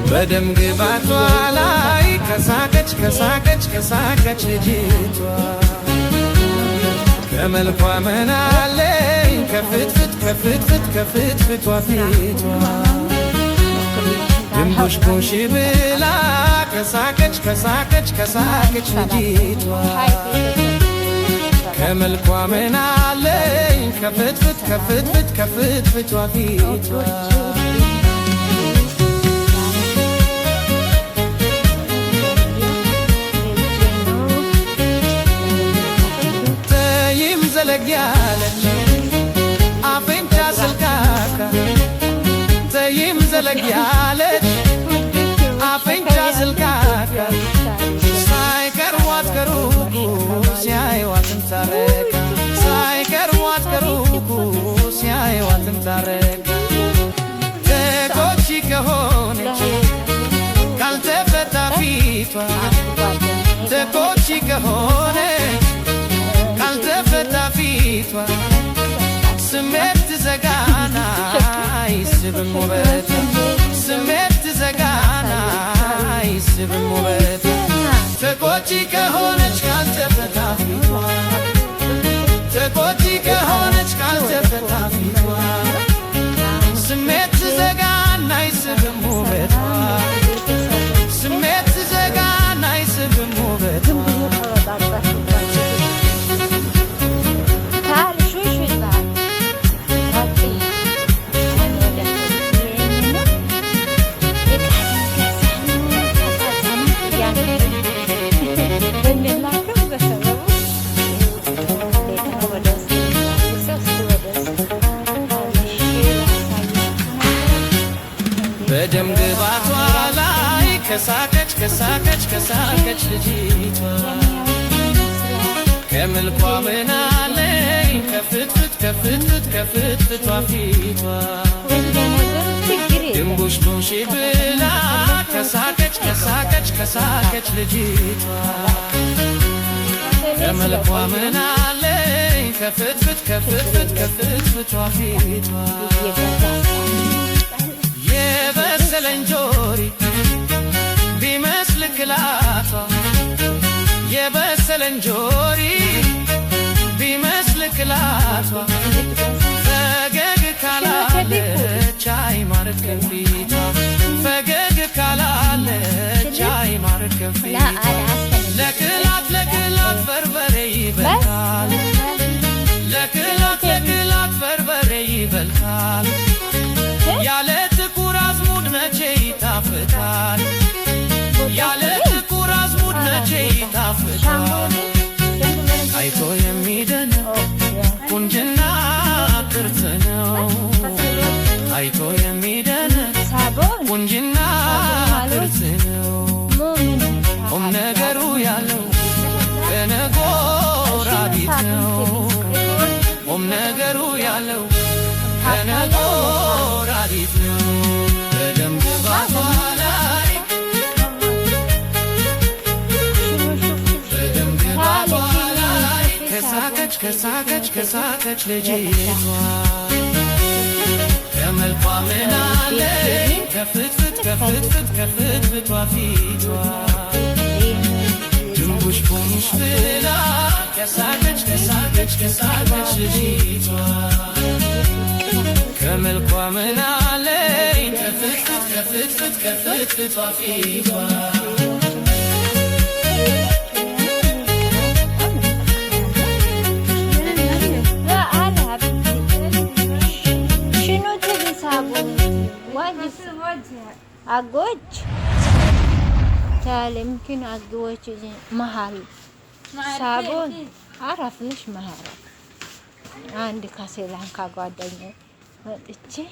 በደም ግባቷ ላይ ከሳቀች ከሳቀች ከሳቀች ልጅቷ ከመልኳ ምናለኝ ከፍትፍት ከፍትፍት ከፍትፍቷ ፊቷ ድንቡሽቡሽ ብላ ከሳቀች ከሳቀች ከሳቀች ልጅቷ ከመልኳ ምናለኝ ከፍትፍት ከፍትፍት ከፍትፍቷ ፊቷ ተይም ዘለግ ያለች አፍንጫ ስልካካ ተይም ዘለግ ያለች አፍንጫ ስልካካ ሳይቀርቧት ከሩቁ ሲያዩዋት ታረካ ሳይቀርቧት ከሩቁ ሲያዩዋት ታረካ ተጎጂ ከሆነች ካልተፈታ ፊቷ ተጎጂ ከሆነች ካልተፈታ ፊቷ ስሜት ዘጋና አይስብም ውበቷ ስሜት ዘጋና አይስብም ውበቷ ተጎጂ ከሆነች ካልተፈታ ፊቷ ተጎጂ ከሆነች ካልተፈታ ፊቷ ስሜት ዘጋና አይስብም ውበቷ ስሜት ዘጋና አይስብም ውበቷ በደም ግባቷ ላይ ከሳቀች ከሳቀች ከሳቀች ልጅቷ ከመልኳ ምናለኝ ከፍትፍት ከፍትፍት ከፍትፍቷ ፊቷ ድንቡሽቡሽ ብላ ከሳቀች ከሳቀች ከሳቀች ልጅቷ ከመልኳ ምናለኝ ከፍትፍት ከፍትፍት ከፍትፍቷ ፊቷ የበሰለ እንጆሪ ቢመስል ክላቷ የበሰለ እንጆሪ ቢመስል ክላቷ ፈገግ ካላለች አይማርክ ፊቷ ፈገግ ካላለች አይማርክ ፊቷ ለክላት ለክላት በርበሬ ይበልጣል ለክላት ለክላት በርበሬ ይበልጣል ያለ ጥቁር አዝሙድ መቼ ይጣፍጣል ያለ ጥቁር አዝሙድ መቼ ይጣፍጣል አይቶ የሚደንቅ ቁንጅና ቅርጽ ነው አይቶ የሚደንቅ ቁንጅና ቅርጽ ነው ቁም ነገሩ ያለው ከነጎራዲት ነው ቁም ነገሩ ያለው ከነጎራዲት ነው በደም ግባቷ ላይ በደም ግባቷ ላይ ከሳቀች ከሳቀች ከሳቀች ልጅቷ ከመልኳ ምናለኝ ከፍትፍት ከፍትፍት ከፍትፍቷ ፊቷ ድንቡሽቡሽ ብላ ከሳቀች ከሳቀች ከሳቀች ልጅቷ ከመልኳ ምናለኝ ከፍትፍት ከፍትፍት ከፍትፍቷ ፊቷ አጎች تعال يمكن أقوى محل صابون عرف ليش ما عرف عندي كاسيل عن كاقعدني إيش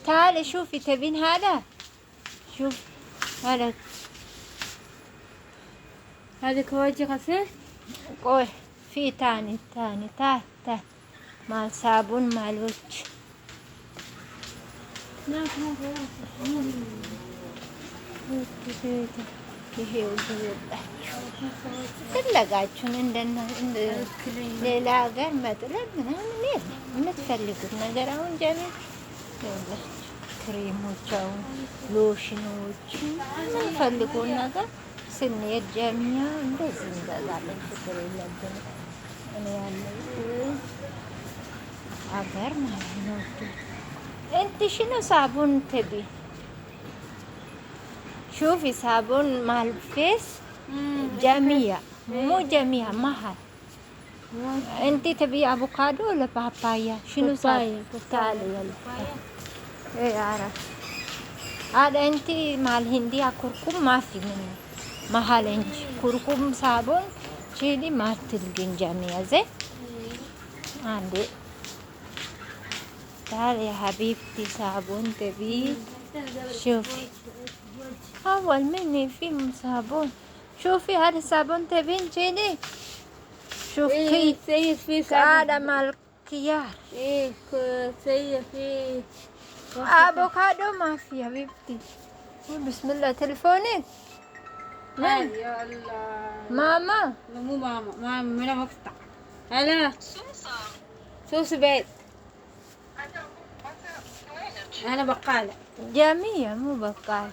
تعال شوفي تبين هذا شوف هذا كواجي غسيل قوي في تاني تعال مع صابون مع الوجه ፈለጋችሁን እንደ ሌላ ሀገር መጥለብ ምናምን የለም። የምትፈልጉት ነገር አሁን ጀነት ይኸውላችሁ ክሬሞች፣ አሁን ሎሽኖች የምንፈልገውን ነገር ስንሄድ ጀሚያ እንደዚህ እንገዛለን። ችግር የለብንም። እኔ ያለሁት አገር ማለት ነው። انت شنو صابون تبي؟ شوفي صابون مع الفيس جميع مو جميع محل. انت تبي افوكادو ولا بابايا؟ شنو صابون؟ تعالي يلا. ايه عرف هذا انت مع الهندية كركم ما في منه محل انت كركم صابون شيلي ما تلقين جميع زي عندي. تعالي يا حبيبتي صابون تبي؟ شوفي أول مني في صابون. شوفي هذا الصابون تبين جيني. شوفي هذا مع الخيار. في أفوكادو ما في حبيبتي. بسم الله تلفونك. من؟ يا الله ماما. مو ماما من مقطع. هلا سوسو بيت. أنا بقالة. جميع مو بقال.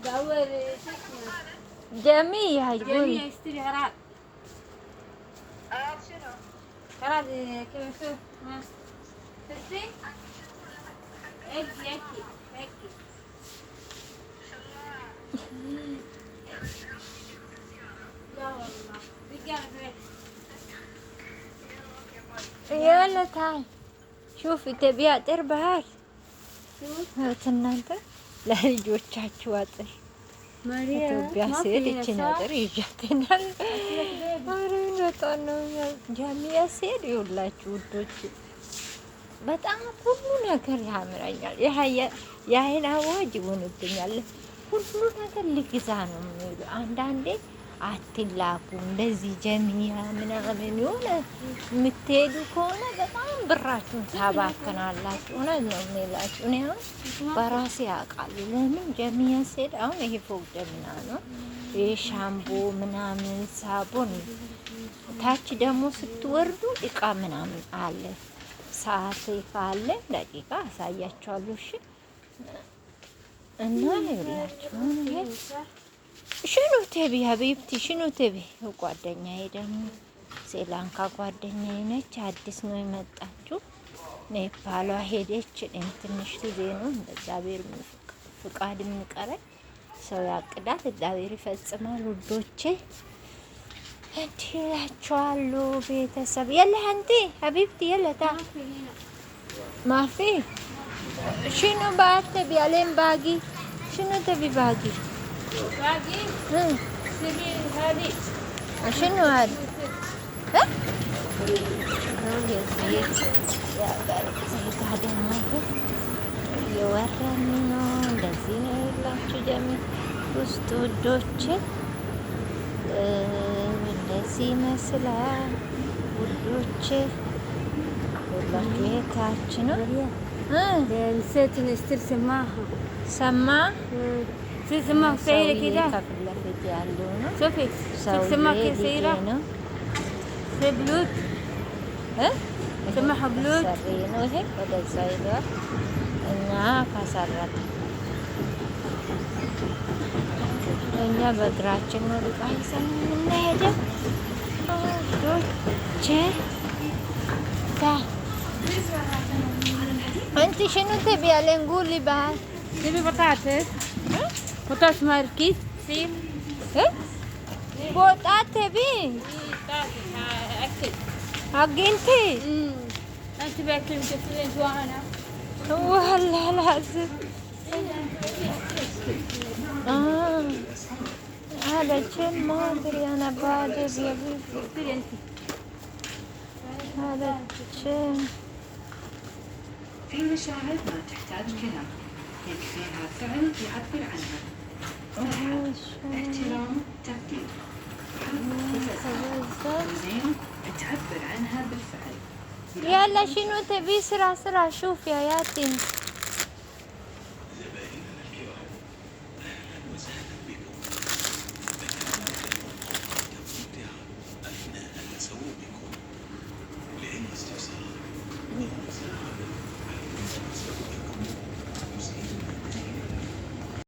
دور جميع جميع يقول يشتري هرات. هرات كيف يسوي؟ تشتري؟ اكي. لا والله رجال يلا تعال شوفي تبي አጥር ባህር እናንተ ለልጆቻችሁ አጥር ኢትዮጵያ ስሄድ እችን አጥር ይዣተናል። በጣም ነው ጃሚያ ስሄድ ይውላችሁ ውዶች በጣም ሁሉ ነገር ያምራኛል። የአይን አዋጅ ይሆንብኛል። ሁሉ ነገር ልግዛ ነው የሚሉ አንዳንዴ አትላኩ እንደዚህ ጀሚያ ምናምን የሆነ የምትሄዱ ከሆነ በጣም ብራችሁን ታባክናላችሁ። እውነት ነው የሚላችሁ። እኔ አሁን በራሴ አውቃለሁ። ለምን ጀሚያ ስሄድ አሁን ይሄ ፎቅ ጀሚያ ነው። ይሄ ሻምቦ ምናምን ሳቦን፣ ታች ደግሞ ስትወርዱ እቃ ምናምን አለ። ሰዓት ካለ ደቂቃ አሳያችኋለሁ። እሺ እና ይላችሁ ሽኑ ተቢ ሀቢብቲ ሽኑ ተቢ። ጓደኛዬ ደግሞ ሴላንካ ጓደኛዬ ነች። አዲስ ነው የመጣችው። ኔፓሏ ሄደች። እኔም ትንሽ ጊዜ ነው እንደ እግዚአብሔር ፍቃድ የምንቀረኝ። ሰው ያቅዳል፣ እግዚአብሔር ይፈጽማል። ውዶቼ እንዲህ እላችኋለሁ። ቤተሰብ የለ አንቴ ሀቢብቲ የለታ ማፊ ሽኑ ባት ተቢ አሌም ባጊ ሽኑ ተቢ ባጊ باقي تبي هذه شنو هذا؟ ها؟ زيت هذا ماكو የወረኒ ነው። እንደዚህ ነው ያላችሁ ጀሚ ውስጥ ውዶች እንደዚህ ይመስላል ውዶች። ሁላችሁ የታች ነው نسيت نشتري سماعة. سماعة سيرة كده. شوفي سماعة كده سيرة. في بلوت. سماعة بلوت. هيك وده سيرة. እኛ ካሰራት እኛ በእግራችን ነው ዕቃ ይዘን የምንሄደው። انت شنو تبي على نقول لي بعد؟ تبي بطاطس؟ بطاطس ماركيز سيم. بطاطس تبي؟ أكل. حقنتي؟ أنت باكل مكسرين جوانا. والله لازم. هذا شيء ما أدري أنا بعجز يا بيبي. هذا شيء. في مشاعر ما تحتاج كلام، يكفيها فعل يعبر عنها. احترام، تقدير، زين تعبر عنها بالفعل. يلا شنو تبي؟ سرعة شوف يا ياتين.